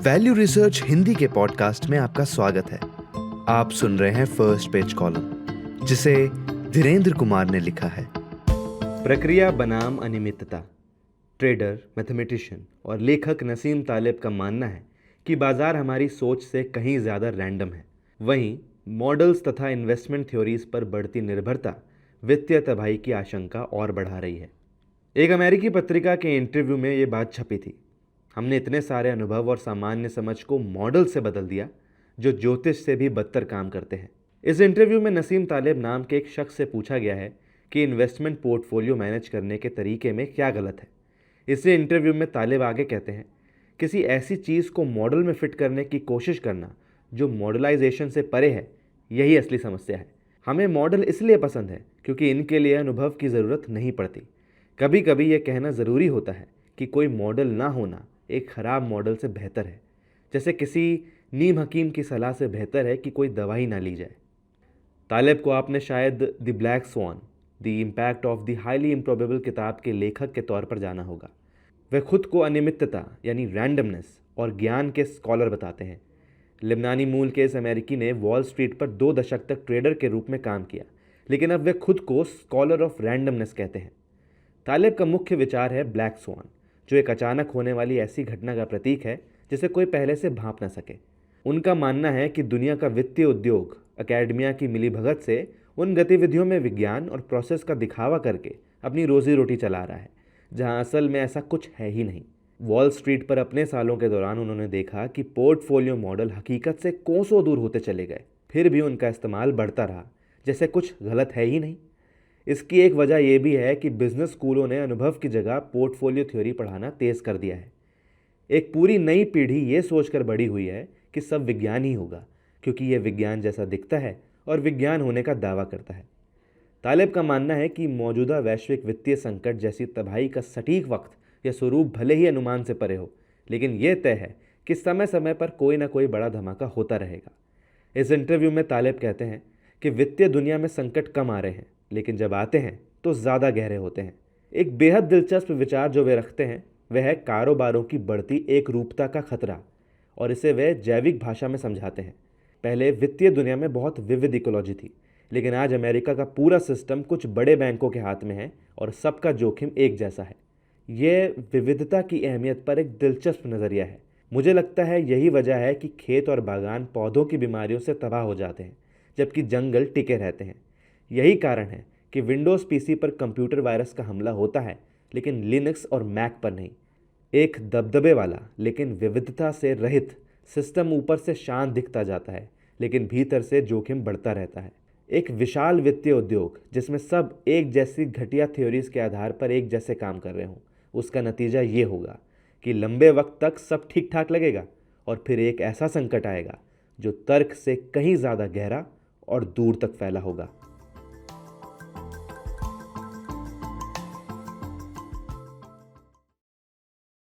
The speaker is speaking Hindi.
वैल्यू रिसर्च हिंदी के पॉडकास्ट में आपका स्वागत है। आप सुन रहे हैं फर्स्ट पेज कॉलम, जिसे धीरेन्द्र कुमार ने लिखा है। प्रक्रिया बनाम अनियमितता। ट्रेडर, मैथमेटिशियन और लेखक नसीम तालेब का मानना है कि बाजार हमारी सोच से कहीं ज़्यादा रैंडम है। वहीं मॉडल्स तथा इन्वेस्टमेंट थ्योरीज पर बढ़ती निर्भरता वित्तीय तबाही की आशंका और बढ़ा रही है। एक अमेरिकी पत्रिका के इंटरव्यू में ये बात छपी थी। हमने इतने सारे अनुभव और सामान्य समझ को मॉडल से बदल दिया जो ज्योतिष से भी बदतर काम करते हैं। इस इंटरव्यू में नसीम तालेब नाम के एक शख्स से पूछा गया है कि इन्वेस्टमेंट पोर्टफोलियो मैनेज करने के तरीके में क्या गलत है। इसी इंटरव्यू में तालेब आगे कहते हैं, किसी ऐसी चीज़ को मॉडल में फिट करने की कोशिश करना जो मॉडलाइजेशन से परे है, यही असली समस्या है। हमें मॉडल इसलिए पसंद है क्योंकि इनके लिए अनुभव की ज़रूरत नहीं पड़ती। कभी कभी यह कहना ज़रूरी होता है कि कोई मॉडल ना होना एक ख़राब मॉडल से बेहतर है, जैसे किसी नीम हकीम की सलाह से बेहतर है कि कोई दवाई ना ली जाए। तालेब को आपने शायद The Black Swan, The Impact of the Highly Improbable किताब के लेखक के तौर पर जाना होगा। वे खुद को अनियमितता यानी रैंडमनेस और ज्ञान के स्कॉलर बताते हैं। लिबनानी मूल के इस अमेरिकी ने वॉल स्ट्रीट पर 2 दशक तक ट्रेडर के रूप में काम किया, लेकिन अब वे खुद को स्कॉलर ऑफ रैंडमनेस कहते हैं। तालेब का मुख्य विचार है ब्लैक स्वान, जो एक अचानक होने वाली ऐसी घटना का प्रतीक है जिसे कोई पहले से भांप ना सके। उनका मानना है कि दुनिया का वित्तीय उद्योग अकेडमिया की मिलीभगत से उन गतिविधियों में विज्ञान और प्रोसेस का दिखावा करके अपनी रोजी रोटी चला रहा है, जहां असल में ऐसा कुछ है ही नहीं। वॉल स्ट्रीट पर अपने सालों के दौरान उन्होंने देखा कि पोर्टफोलियो मॉडल हकीकत से कोसों दूर होते चले गए, फिर भी उनका इस्तेमाल बढ़ता रहा, जैसे कुछ गलत है ही नहीं। इसकी एक वजह यह भी है कि बिजनेस स्कूलों ने अनुभव की जगह पोर्टफोलियो थ्योरी पढ़ाना तेज कर दिया है। एक पूरी नई पीढ़ी ये सोचकर बड़ी हुई है कि सब विज्ञान ही होगा, क्योंकि यह विज्ञान जैसा दिखता है और विज्ञान होने का दावा करता है। तालेब का मानना है कि मौजूदा वैश्विक वित्तीय संकट जैसी तबाही का सटीक वक्त या स्वरूप भले ही अनुमान से परे हो, लेकिन यह तय है कि समय समय पर कोई ना कोई बड़ा धमाका होता रहेगा। इस इंटरव्यू में तालेब कहते हैं कि वित्तीय दुनिया में संकट कम आ रहे हैं, लेकिन जब आते हैं तो ज़्यादा गहरे होते हैं। एक बेहद दिलचस्प विचार जो वे रखते हैं वह है कारोबारों की बढ़ती एक रूपता का खतरा, और इसे वे जैविक भाषा में समझाते हैं। पहले वित्तीय दुनिया में बहुत विविध इकोलॉजी थी, लेकिन आज अमेरिका का पूरा सिस्टम कुछ बड़े बैंकों के हाथ में है और सबका जोखिम एक जैसा है। यह विविधता की अहमियत पर एक दिलचस्प नज़रिया है। मुझे लगता है यही वजह है कि खेत और बागान पौधों की बीमारियों से तबाह हो जाते हैं, जबकि जंगल टिके रहते हैं। यही कारण है कि विंडोज़ पीसी पर कंप्यूटर वायरस का हमला होता है, लेकिन लिनक्स और मैक पर नहीं। एक दबदबे वाला लेकिन विविधता से रहित सिस्टम ऊपर से शांत दिखता जाता है, लेकिन भीतर से जोखिम बढ़ता रहता है। एक विशाल वित्तीय उद्योग जिसमें सब एक जैसी घटिया थ्योरीज के आधार पर एक जैसे काम कर रहे हों, उसका नतीजा ये होगा कि लंबे वक्त तक सब ठीक ठाक लगेगा और फिर एक ऐसा संकट आएगा जो तर्क से कहीं ज़्यादा गहरा और दूर तक फैला होगा।